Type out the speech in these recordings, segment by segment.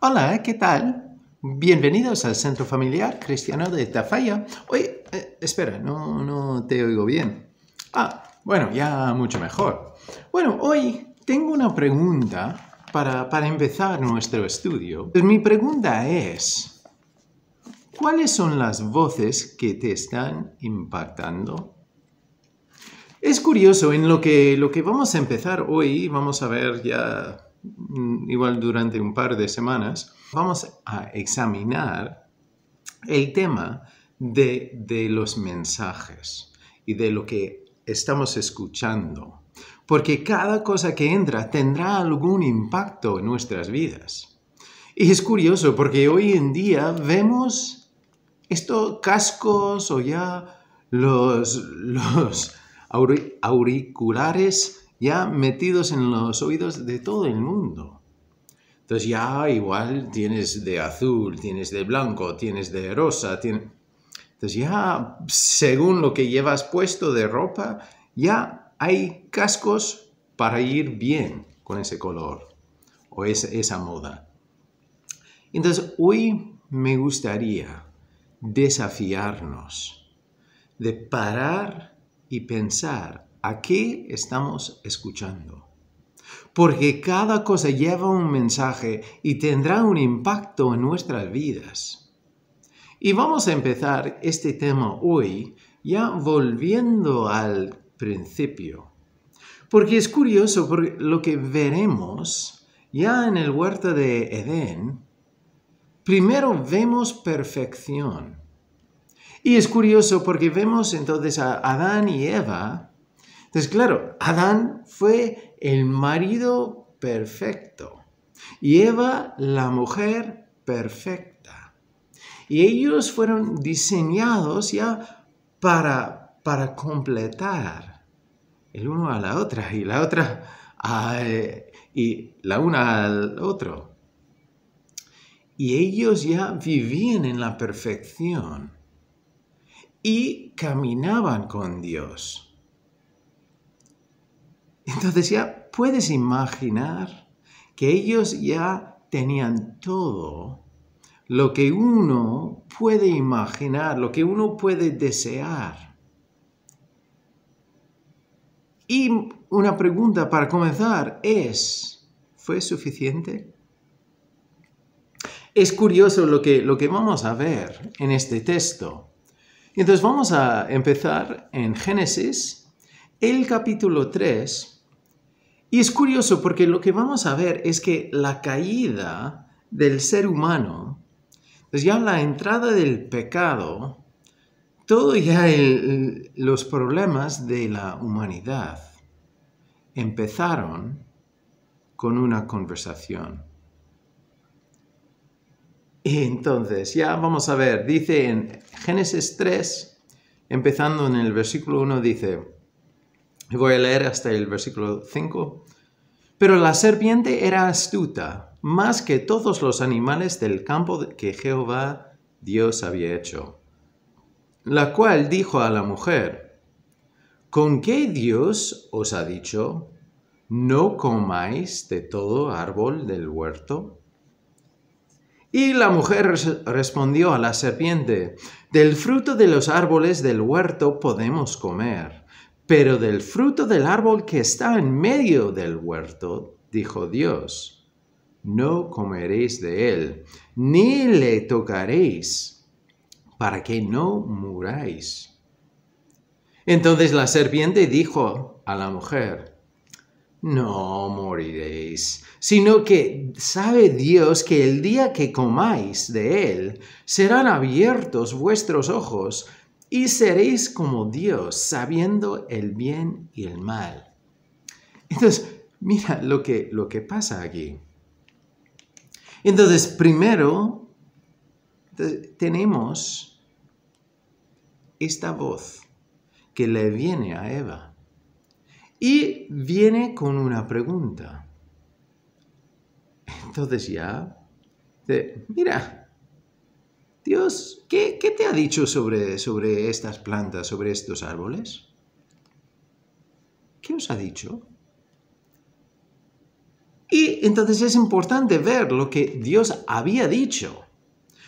Hola, ¿qué tal? Bienvenidos al Centro Familiar Cristiano de Tafalla. Oye, espera, no te oigo bien. Bueno, ya mucho mejor. Bueno, hoy tengo una pregunta para empezar nuestro estudio. Pues mi pregunta es, ¿cuáles son las voces que te están impactando? Es curioso, en lo que vamos a empezar hoy, vamos a ver ya igual durante un par de semanas, vamos a examinar el tema de los mensajes y de lo que estamos escuchando. Porque cada cosa que entra tendrá algún impacto en nuestras vidas. Y es curioso porque hoy en día vemos estos cascos o ya los auriculares ya metidos en los oídos de todo el mundo. Entonces ya igual tienes de azul, tienes de blanco, tienes de rosa, entonces ya según lo que llevas puesto de ropa, ya hay cascos para ir bien con ese color o esa moda. Entonces hoy me gustaría desafiarnos de parar y pensar a qué estamos escuchando. Porque cada cosa lleva un mensaje y tendrá un impacto en nuestras vidas. Y vamos a empezar este tema hoy ya volviendo al principio. Porque es curioso, porque lo que veremos ya en el huerto de Edén, primero vemos perfección. Y es curioso porque vemos entonces a Adán y Eva. Entonces, claro, Adán fue el marido perfecto y Eva la mujer perfecta. Y ellos fueron diseñados ya para completar el uno a la otra y la otra y la una al otro. Y ellos ya vivían en la perfección y caminaban con Dios. Entonces ya puedes imaginar que ellos ya tenían todo lo que uno puede imaginar, lo que uno puede desear. Y una pregunta para comenzar es, ¿fue suficiente? Es curioso lo que vamos a ver en este texto. Entonces vamos a empezar en Génesis, el capítulo 3. Y es curioso porque lo que vamos a ver es que la caída del ser humano, pues ya la entrada del pecado, todo ya los problemas de la humanidad empezaron con una conversación. Y entonces ya vamos a ver, dice en Génesis 3, empezando en el versículo 1, dice, y voy a leer hasta el versículo 5. Pero la serpiente era astuta, más que todos los animales del campo que Jehová Dios había hecho. La cual dijo a la mujer, ¿con qué Dios os ha dicho, no comáis de todo árbol del huerto? Y la mujer respondió a la serpiente, del fruto de los árboles del huerto podemos comer. Pero del fruto del árbol que está en medio del huerto, dijo Dios, no comeréis de él, ni le tocaréis, para que no muráis. Entonces la serpiente dijo a la mujer, no moriréis, sino que sabe Dios que el día que comáis de él, serán abiertos vuestros ojos, y seréis como Dios, sabiendo el bien y el mal. Entonces, mira lo que pasa aquí. Entonces, primero tenemos esta voz que le viene a Eva. Y viene con una pregunta. Entonces ya, mira, Dios, ¿qué te ha dicho sobre estas plantas, sobre estos árboles? ¿Qué os ha dicho? Y Y entonces es importante ver lo que Dios había dicho.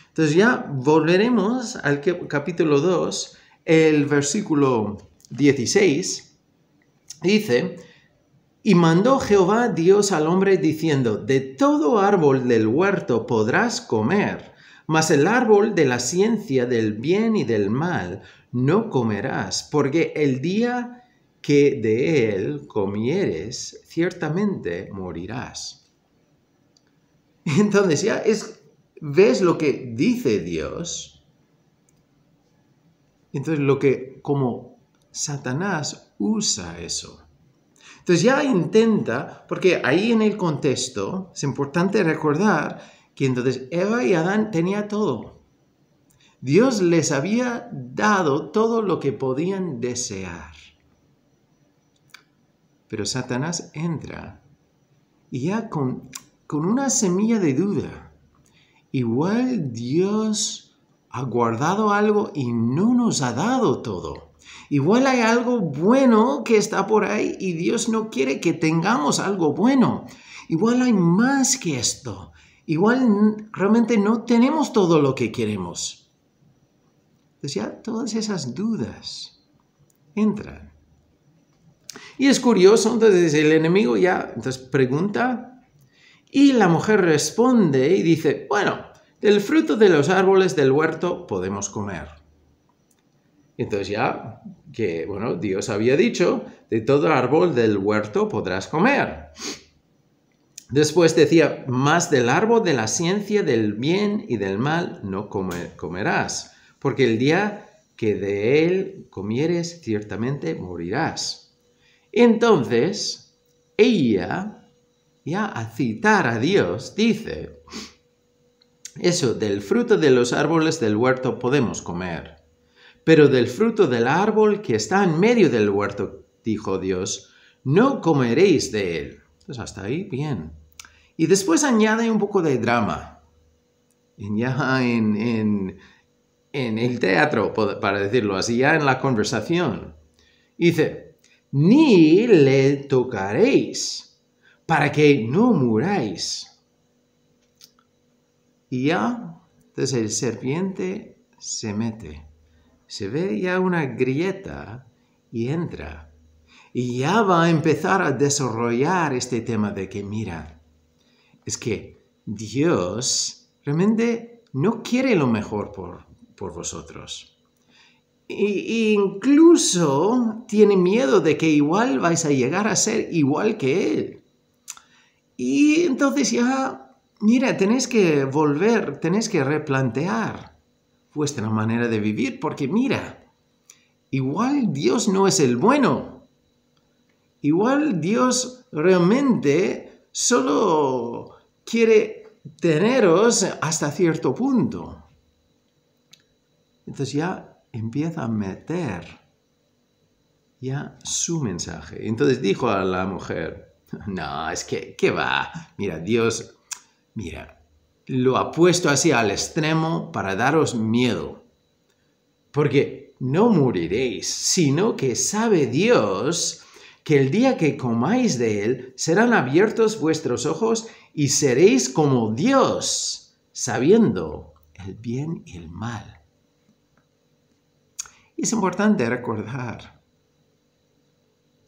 Entonces ya volveremos al capítulo 2, el versículo 16, dice: y mandó Jehová Dios al hombre diciendo: de todo árbol del huerto podrás comer, mas el árbol de la ciencia del bien y del mal no comerás, porque el día que de él comieres, ciertamente morirás. Entonces ya ves lo que dice Dios. Entonces como Satanás usa eso. Entonces ya intenta, porque ahí en el contexto es importante recordar que entonces Eva y Adán tenían todo. Dios les había dado todo lo que podían desear. Pero Satanás entra y ya con una semilla de duda. Igual Dios ha guardado algo y no nos ha dado todo. Igual hay algo bueno que está por ahí y Dios no quiere que tengamos algo bueno. Igual hay más que esto. Igual realmente no tenemos todo lo que queremos. Entonces ya todas esas dudas entran. Y es curioso, entonces el enemigo ya pregunta y la mujer responde y dice: bueno, del fruto de los árboles del huerto podemos comer. Entonces ya que, Dios había dicho: de todo árbol del huerto podrás comer. Después decía: más del árbol de la ciencia del bien y del mal no comerás, porque el día que de él comieres ciertamente morirás. Entonces, ella, ya a citar a Dios, dice: eso, del fruto de los árboles del huerto podemos comer, pero del fruto del árbol que está en medio del huerto, dijo Dios, no comeréis de él. Entonces, hasta ahí, bien. Y después añade un poco de drama. Ya en el teatro, para decirlo así, ya en la conversación. Dice: ni le tocaréis, para que no muráis. Y ya, entonces el serpiente se mete. Se ve ya una grieta y entra. Y ya va a empezar a desarrollar este tema de que, mira, es que Dios realmente no quiere lo mejor por vosotros. E incluso tiene miedo de que igual vais a llegar a ser igual que Él. Y entonces ya, mira, tenéis que volver, tenéis que replantear vuestra manera de vivir, porque mira, igual Dios no es el bueno. Igual Dios realmente solo quiere teneros hasta cierto punto. Entonces ya empieza a meter ya su mensaje. Entonces dijo a la mujer: no, es que, ¿qué va? Mira, Dios, lo ha puesto así al extremo para daros miedo. Porque no moriréis, sino que sabe Dios que el día que comáis de él serán abiertos vuestros ojos y seréis como Dios, sabiendo el bien y el mal. Es importante recordar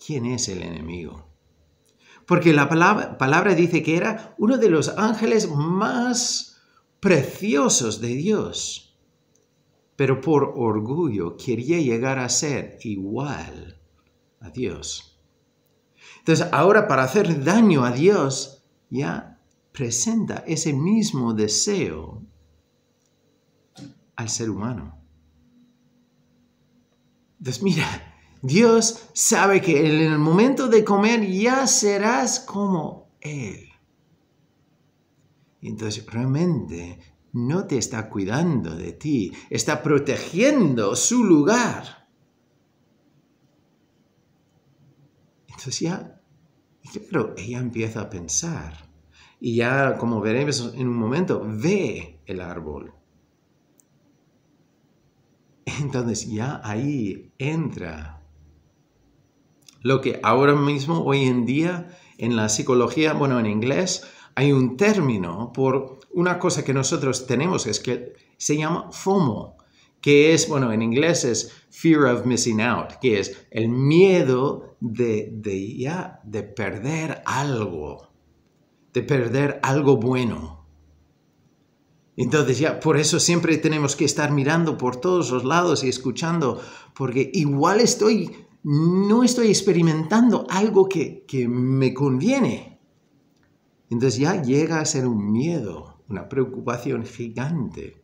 quién es el enemigo. Porque la palabra dice que era uno de los ángeles más preciosos de Dios. Pero por orgullo quería llegar a ser igual a Dios. Entonces ahora, para hacer daño a Dios, ya presenta ese mismo deseo al ser humano. Entonces mira, Dios sabe que en el momento de comer ya serás como Él. Entonces realmente no te está cuidando de ti, está protegiendo su lugar. Entonces ya, claro, ella empieza a pensar. Y ya, como veremos en un momento, ve el árbol. Entonces ya ahí entra lo que ahora mismo, hoy en día, en la psicología, bueno, en inglés, hay un término por una cosa que nosotros tenemos, es que se llama FOMO, que es, bueno, en inglés es Fear of Missing Out, que es el miedo de perder algo bueno. Entonces ya por eso siempre tenemos que estar mirando por todos los lados y escuchando, porque igual no estoy experimentando algo que me conviene. Entonces ya llega a ser un miedo, una preocupación gigante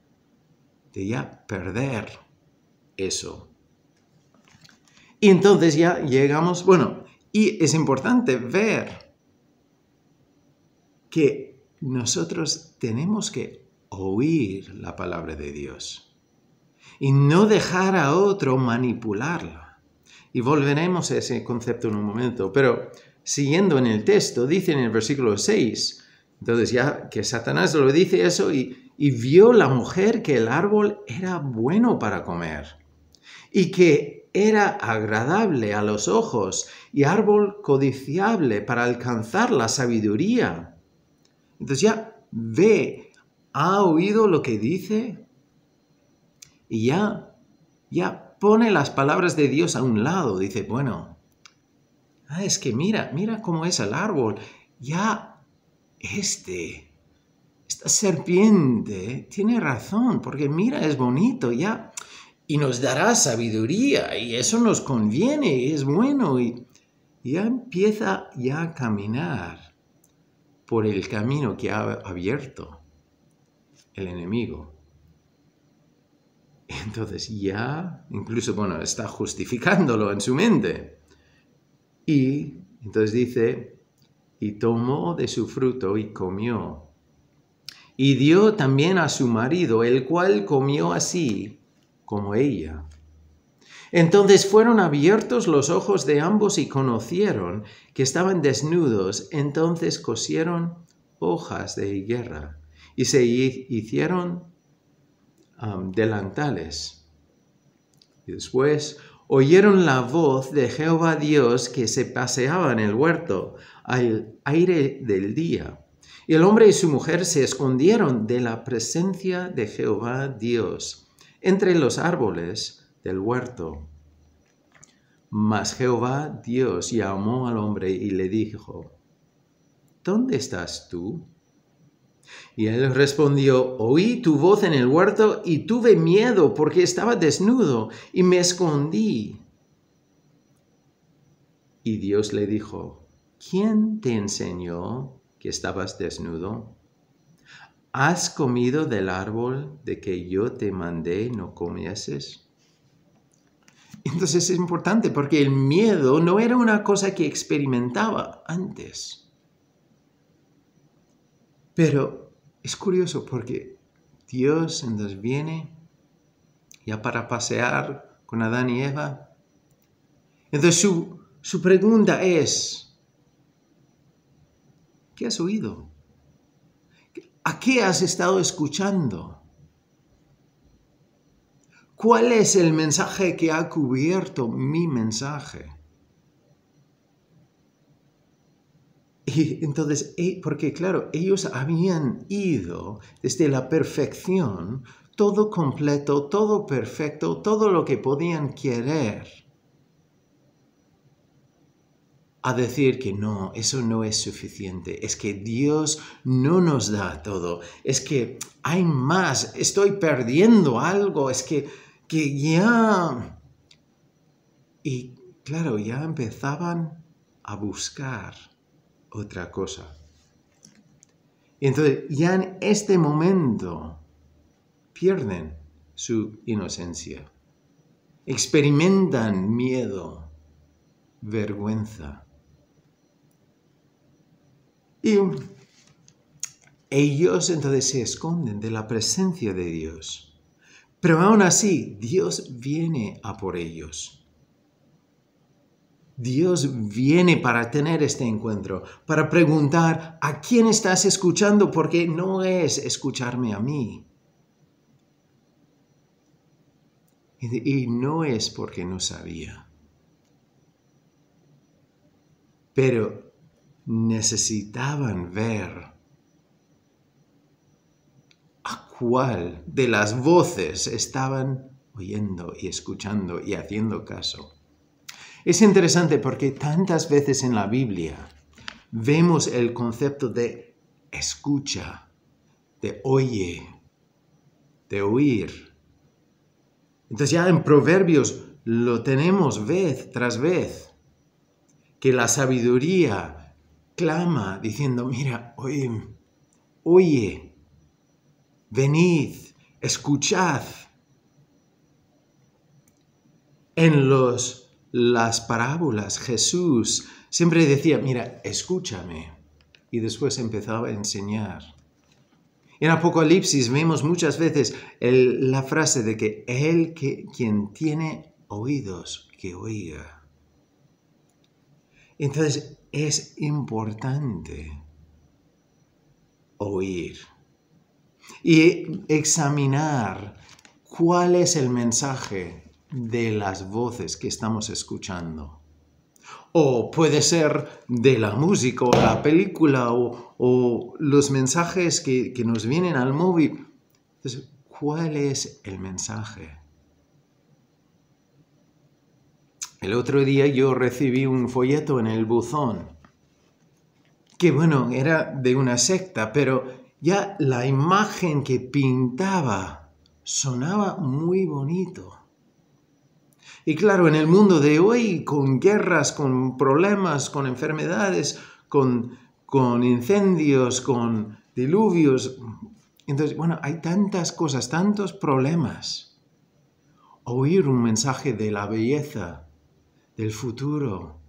de ya perder eso. Y entonces ya llegamos, bueno, y es importante ver que nosotros tenemos que oír la palabra de Dios y no dejar a otro manipularla. Y volveremos a ese concepto en un momento, pero siguiendo en el texto, dice en el versículo 6, entonces ya que Satanás lo dice eso y vio la mujer que el árbol era bueno para comer y que era agradable a los ojos y árbol codiciable para alcanzar la sabiduría. Entonces ya ve, ha oído lo que dice y ya pone las palabras de Dios a un lado. Dice, bueno, es que mira cómo es el árbol. Ya esta serpiente tiene razón, porque mira, es bonito, ya. Y nos dará sabiduría, y eso nos conviene, y es bueno. Y ya empieza ya a caminar por el camino que ha abierto el enemigo. Entonces ya, incluso, bueno, está justificándolo en su mente. Y entonces dice, y tomó de su fruto y comió. Y dio también a su marido, el cual comió así como ella. Entonces fueron abiertos los ojos de ambos y conocieron que estaban desnudos. Entonces cosieron hojas de higuera y se hicieron delantales. Y después oyeron la voz de Jehová Dios que se paseaba en el huerto al aire del día. Y el hombre y su mujer se escondieron de la presencia de Jehová Dios entre los árboles del huerto. Mas Jehová Dios llamó al hombre y le dijo, ¿dónde estás tú? Y él respondió, oí tu voz en el huerto y tuve miedo porque estaba desnudo y me escondí. Y Dios le dijo, ¿quién te enseñó que estabas desnudo? ¿Has comido del árbol de que yo te mandé no comieses? Entonces es importante porque el miedo no era una cosa que experimentaba antes. Pero es curioso porque Dios entonces viene ya para pasear con Adán y Eva. Entonces su pregunta es, ¿qué has oído? ¿A qué has estado escuchando? ¿Cuál es el mensaje que ha cubierto mi mensaje? Y entonces, porque claro, ellos habían ido desde la perfección, todo completo, todo perfecto, todo lo que podían querer, a decir que no, eso no es suficiente, es que Dios no nos da todo, es que hay más, estoy perdiendo algo, es que ya... Y claro, ya empezaban a buscar otra cosa. Entonces, ya en este momento pierden su inocencia, experimentan miedo, vergüenza. Y ellos entonces se esconden de la presencia de Dios. Pero aún así, Dios viene a por ellos. Dios viene para tener este encuentro, para preguntar a quién estás escuchando, porque no es escucharme a mí. Y no es porque no sabía. pero necesitaban ver a cuál de las voces estaban oyendo y escuchando y haciendo caso. Es interesante porque tantas veces en la Biblia vemos el concepto de escucha, de oye, de oír. Entonces ya en Proverbios lo tenemos vez tras vez, que la sabiduría clama diciendo, mira, oye, venid, escuchad. En las parábolas Jesús siempre decía, mira, escúchame. Y después empezaba a enseñar. En Apocalipsis vemos muchas veces la frase de que quien tiene oídos, que oiga. Entonces es importante oír y examinar cuál es el mensaje de las voces que estamos escuchando. O puede ser de la música o la película o los mensajes que nos vienen al móvil. Entonces, ¿cuál es el mensaje? El otro día yo recibí un folleto en el buzón que, bueno, era de una secta, pero ya la imagen que pintaba sonaba muy bonito. Y claro, en el mundo de hoy, con guerras, con problemas, con enfermedades, con incendios, con diluvios, entonces, bueno, hay tantas cosas, tantos problemas. Oír un mensaje de la belleza, del futuro.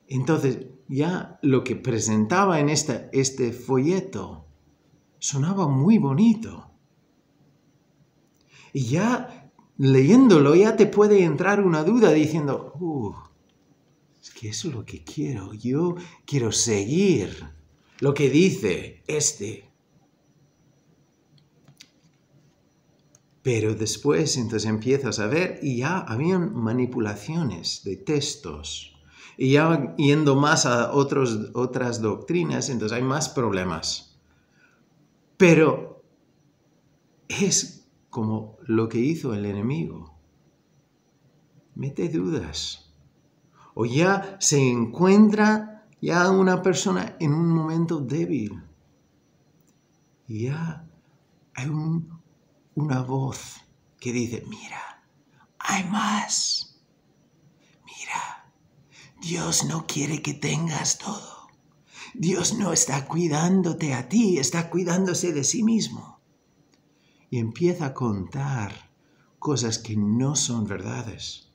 Entonces, ya lo que presentaba en este folleto sonaba muy bonito. Y ya leyéndolo ya te puede entrar una duda diciendo, es que eso es lo que quiero. Yo quiero seguir lo que dice este. Pero después entonces empiezas a ver y ya habían manipulaciones de textos. Y ya yendo más a otras doctrinas, entonces hay más problemas. Pero es como lo que hizo el enemigo. Mete dudas. O ya se encuentra ya una persona en un momento débil. Y ya hay una voz que dice, mira, hay más. Mira, Dios no quiere que tengas todo. Dios no está cuidándote a ti, está cuidándose de sí mismo. Y empieza a contar cosas que no son verdades.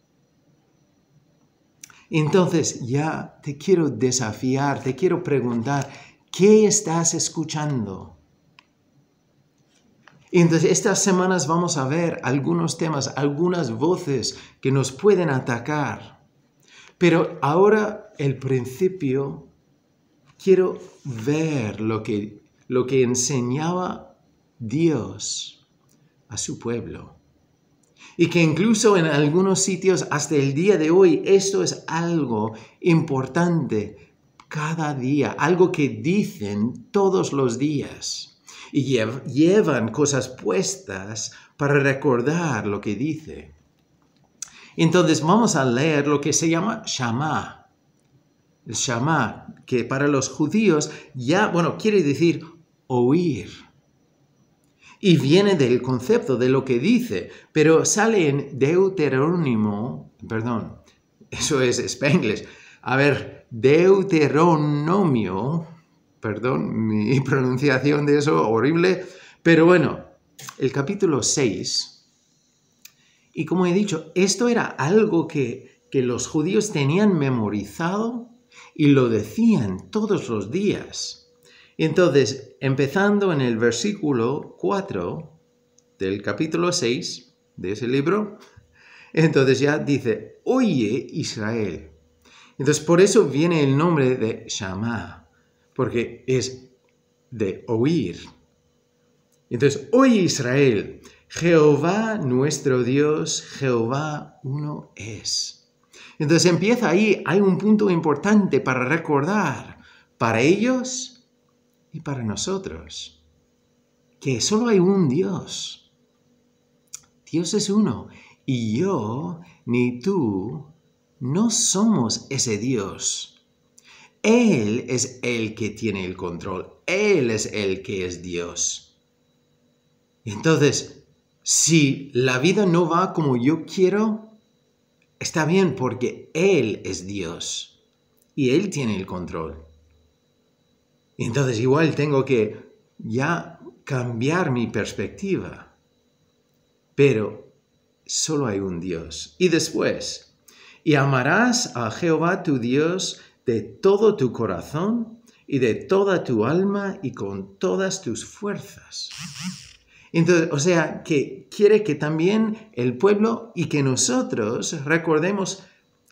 Entonces ya te quiero desafiar, te quiero preguntar, ¿qué estás escuchando? Entonces estas semanas vamos a ver algunos temas, algunas voces que nos pueden atacar. Pero ahora el principio, quiero ver lo que enseñaba Dios a su pueblo. Y que incluso en algunos sitios hasta el día de hoy esto es algo importante cada día, algo que dicen todos los días. Y llevan cosas puestas para recordar lo que dice. Entonces vamos a leer lo que se llama Shama. El Shama, que para los judíos quiere decir oír. Y viene del concepto de lo que dice, pero sale en Deuteronomio, eso es Spanglish. A ver, Deuteronomio, mi pronunciación de eso, horrible, pero bueno, el capítulo 6. Y como he dicho, esto era algo que los judíos tenían memorizado y lo decían todos los días. Entonces, empezando en el versículo 4 del capítulo 6 de ese libro, entonces ya dice, oye Israel. Entonces, por eso viene el nombre de Shama, porque es de oír. Entonces, oye Israel, Jehová nuestro Dios, Jehová uno es. Entonces empieza ahí, hay un punto importante para recordar, para ellos y para nosotros, que solo hay un Dios. Dios es uno, y yo ni tú no somos ese Dios. Él es el que tiene el control, Él es el que es Dios. Entonces, si la vida no va como yo quiero, está bien porque Él es Dios y Él tiene el control. Entonces igual tengo que ya cambiar mi perspectiva. Pero solo hay un Dios. Y después, y amarás a Jehová tu Dios de todo tu corazón y de toda tu alma y con todas tus fuerzas. Entonces, o sea, que quiere que también el pueblo y que nosotros recordemos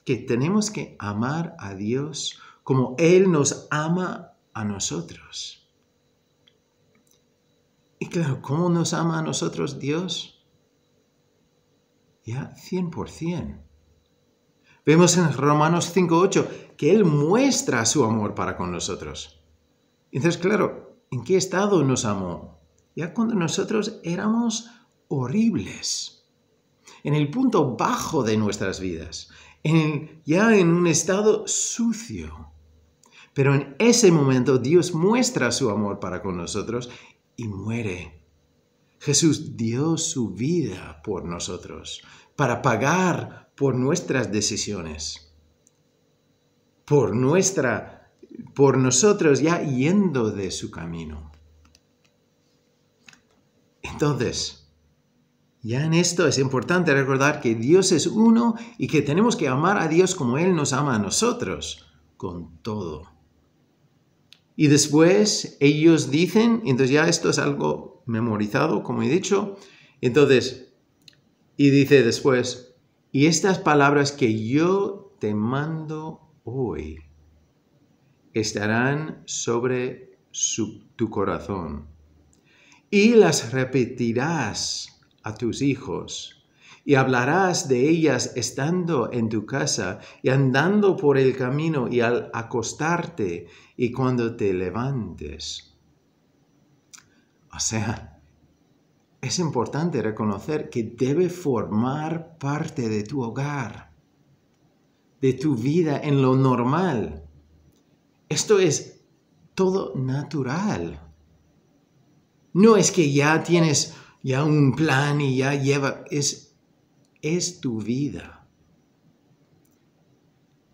que tenemos que amar a Dios como Él nos ama a nosotros. Y claro, ¿cómo nos ama a nosotros Dios? Ya 100%. Vemos en Romanos 5:8 que Él muestra su amor para con nosotros. Entonces, claro, ¿en qué estado nos amó? Ya cuando nosotros éramos horribles, en el punto bajo de nuestras vidas, ya en un estado sucio. Pero en ese momento Dios muestra su amor para con nosotros y muere. Jesús dio su vida por nosotros, para pagar por nuestras decisiones, por nosotros ya yendo de su camino. Entonces, ya en esto es importante recordar que Dios es uno y que tenemos que amar a Dios como Él nos ama a nosotros, con todo. Y después ellos dicen, entonces ya esto es algo memorizado, como he dicho, entonces, y dice después, y estas palabras que yo te mando hoy estarán sobre tu corazón, y las repetirás a tus hijos, y hablarás de ellas estando en tu casa y andando por el camino y al acostarte y cuando te levantes. O sea, es importante reconocer que debe formar parte de tu hogar, de tu vida en lo normal. Esto es todo natural. No es que ya tienes ya un plan y ya es tu vida.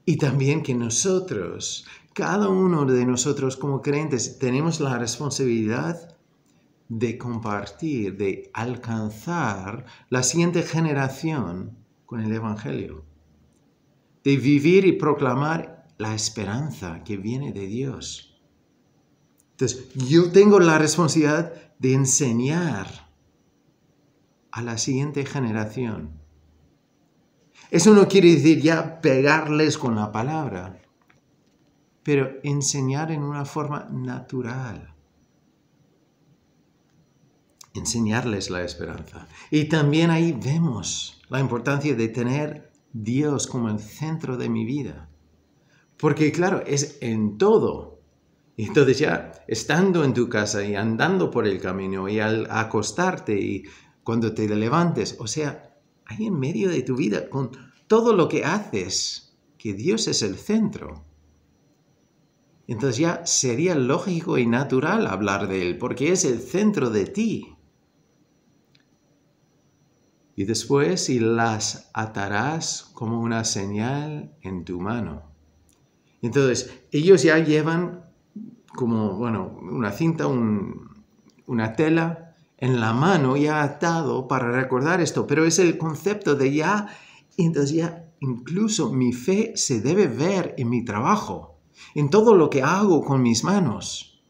Y también que nosotros, cada uno de nosotros como creyentes, tenemos la responsabilidad de compartir, de alcanzar la siguiente generación con el Evangelio, de vivir y proclamar la esperanza que viene de Dios. Entonces, yo tengo la responsabilidad de enseñar a la siguiente generación. Eso no quiere decir ya pegarles con la palabra, pero enseñar en una forma natural. Enseñarles la esperanza. Y también ahí vemos la importancia de tener Dios como el centro de mi vida. Porque claro, es en todo. Entonces ya estando en tu casa y andando por el camino y al acostarte y cuando te levantes, o sea, ahí en medio de tu vida, con todo lo que haces, que Dios es el centro. Entonces ya sería lógico y natural hablar de Él, porque es el centro de ti. Y después, y las atarás como una señal en tu mano. Entonces, ellos ya llevan como, una cinta, una tela en la mano ya atado para recordar esto, pero es el concepto de ya, entonces ya incluso mi fe se debe ver en mi trabajo, en todo lo que hago con mis manos.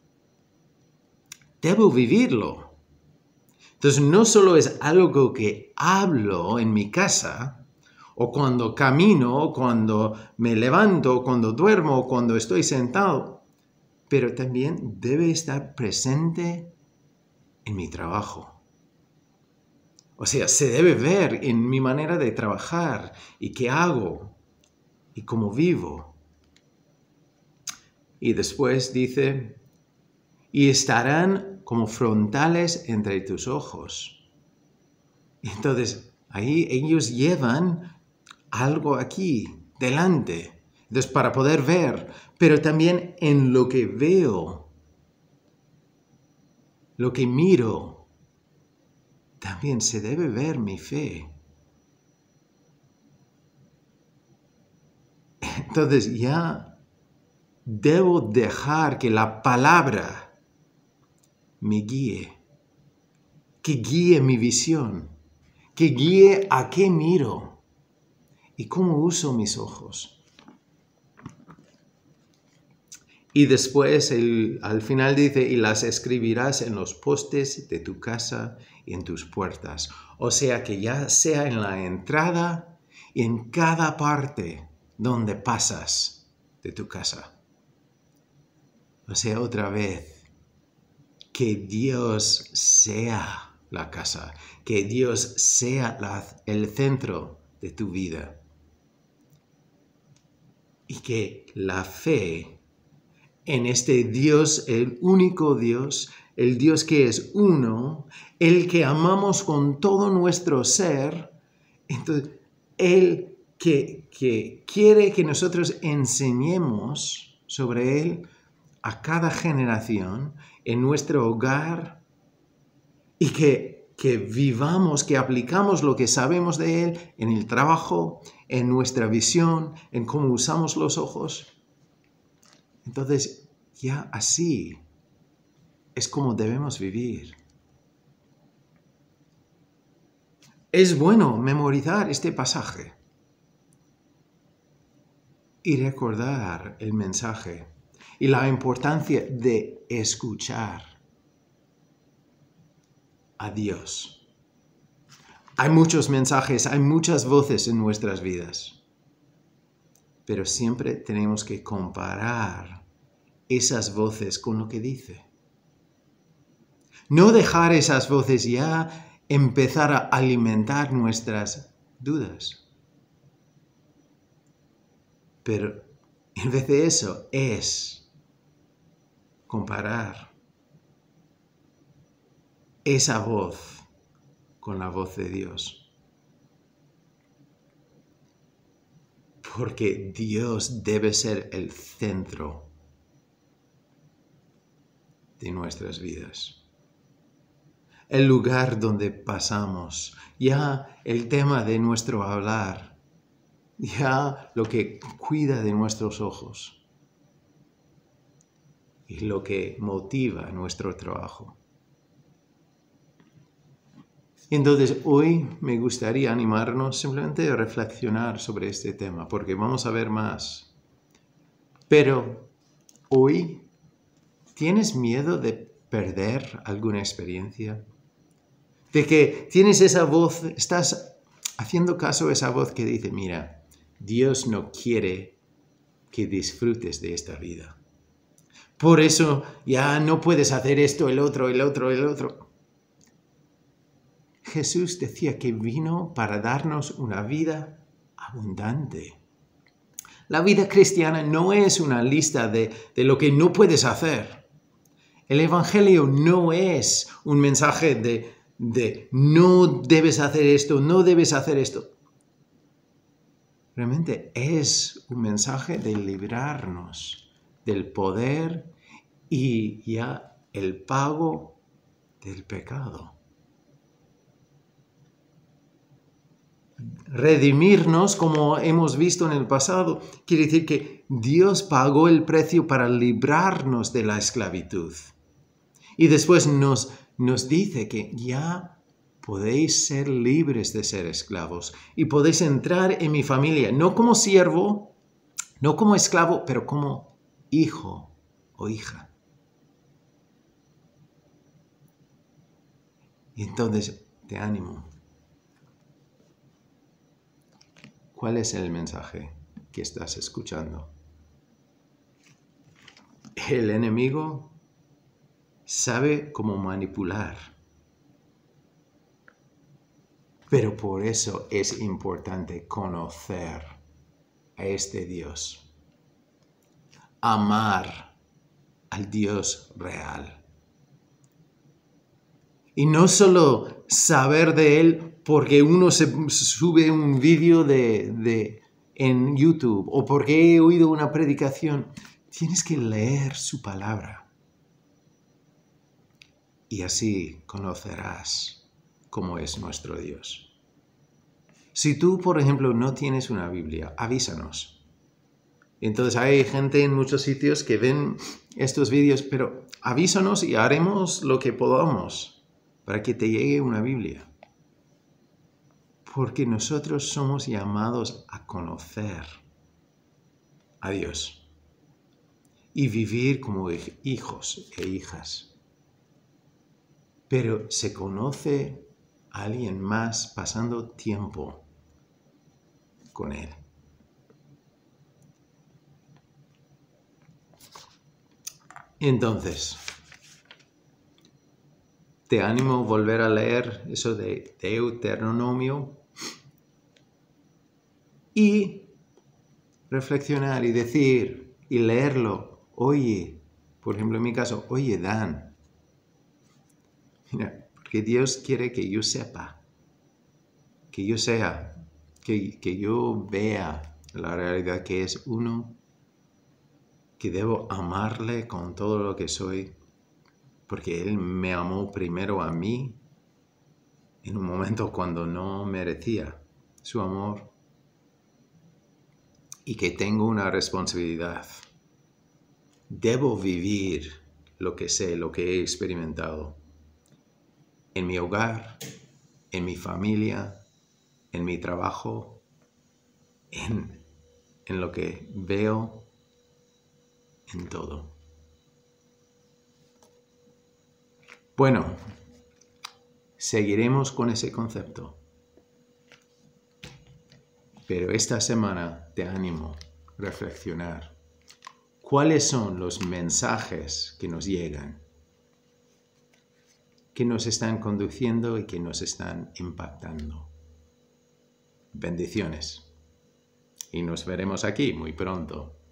Debo vivirlo. Entonces no solo es algo que hablo en mi casa, o cuando camino, cuando me levanto, cuando duermo, cuando estoy sentado, pero también debe estar presente en mi trabajo. O sea, se debe ver en mi manera de trabajar y qué hago. y cómo vivo. Y después dice, y estarán como frontales entre tus ojos. Entonces, ahí ellos llevan algo aquí, delante. Entonces, para poder ver, pero también en lo que veo, lo que miro, también se debe ver mi fe. Entonces, ya debo dejar que la palabra me guíe, que guíe mi visión, que guíe a qué miro y cómo uso mis ojos. Y después al final dice, y las escribirás en los postes de tu casa y en tus puertas. O sea que ya sea en la entrada y en cada parte donde pasas de tu casa. O sea, otra vez, que Dios sea la casa, que Dios sea el centro de tu vida. Y que la fe en este Dios, el único Dios, el Dios que es uno, el que amamos con todo nuestro ser, entonces, el que quiere que nosotros enseñemos sobre Él a cada generación en nuestro hogar y que vivamos, que aplicamos lo que sabemos de Él en el trabajo, en nuestra visión, en cómo usamos los ojos. Entonces, ya así es como debemos vivir. Es bueno memorizar este pasaje y recordar el mensaje y la importancia de escuchar a Dios. Hay muchos mensajes, hay muchas voces en nuestras vidas, pero siempre tenemos que comparar esas voces con lo que dice. No dejar esas voces ya empezar a alimentar nuestras dudas. Pero en vez de eso es comparar esa voz con la voz de Dios. Porque Dios debe ser el centro de nuestras vidas. El lugar donde pasamos, ya el tema de nuestro hablar, ya lo que cuida de nuestros ojos y lo que motiva nuestro trabajo. Entonces, hoy me gustaría animarnos simplemente a reflexionar sobre este tema, porque vamos a ver más. Pero hoy, ¿tienes miedo de perder alguna experiencia? De que tienes esa voz, estás haciendo caso a esa voz que dice, mira, Dios no quiere que disfrutes de esta vida. Por eso ya no puedes hacer esto, el otro. Jesús decía que vino para darnos una vida abundante. La vida cristiana no es una lista de lo que no puedes hacer. El Evangelio no es un mensaje de no debes hacer esto, no debes hacer esto. Realmente es un mensaje de librarnos del poder y ya el pago del pecado. Redimirnos, como hemos visto en el pasado, quiere decir que Dios pagó el precio para librarnos de la esclavitud. Y después nos dice que ya podéis ser libres de ser esclavos y podéis entrar en mi familia, no como siervo, no como esclavo, pero como hijo o hija. Y entonces te animo. ¿Cuál es el mensaje que estás escuchando? El enemigo sabe cómo manipular. Pero por eso es importante conocer a este Dios. Amar al Dios real. Y no solo saber de Él porque uno se sube un vídeo en YouTube o porque he oído una predicación. Tienes que leer su palabra. Y así conocerás cómo es nuestro Dios. Si tú, por ejemplo, no tienes una Biblia, avísanos. Entonces hay gente en muchos sitios que ven estos vídeos, pero avísanos y haremos lo que podamos para que te llegue una Biblia. Porque nosotros somos llamados a conocer a Dios y vivir como hijos e hijas. Pero se conoce a alguien más pasando tiempo con Él. Entonces, te animo a volver a leer eso de Deuteronomio y reflexionar y decir y leerlo. Oye, por ejemplo en mi caso, oye Dan, mira, porque Dios quiere que yo sepa, que yo sea, que yo vea la realidad que es uno, que debo amarle con todo lo que soy, porque Él me amó primero a mí en un momento cuando no merecía su amor y que tengo una responsabilidad. Debo vivir lo que sé, lo que he experimentado en mi hogar, en mi familia, en mi trabajo, en lo que veo, en todo. Bueno, seguiremos con ese concepto. Pero esta semana te animo a reflexionar. ¿Cuáles son los mensajes que nos llegan? Que nos están conduciendo y que nos están impactando. Bendiciones. Y nos veremos aquí muy pronto.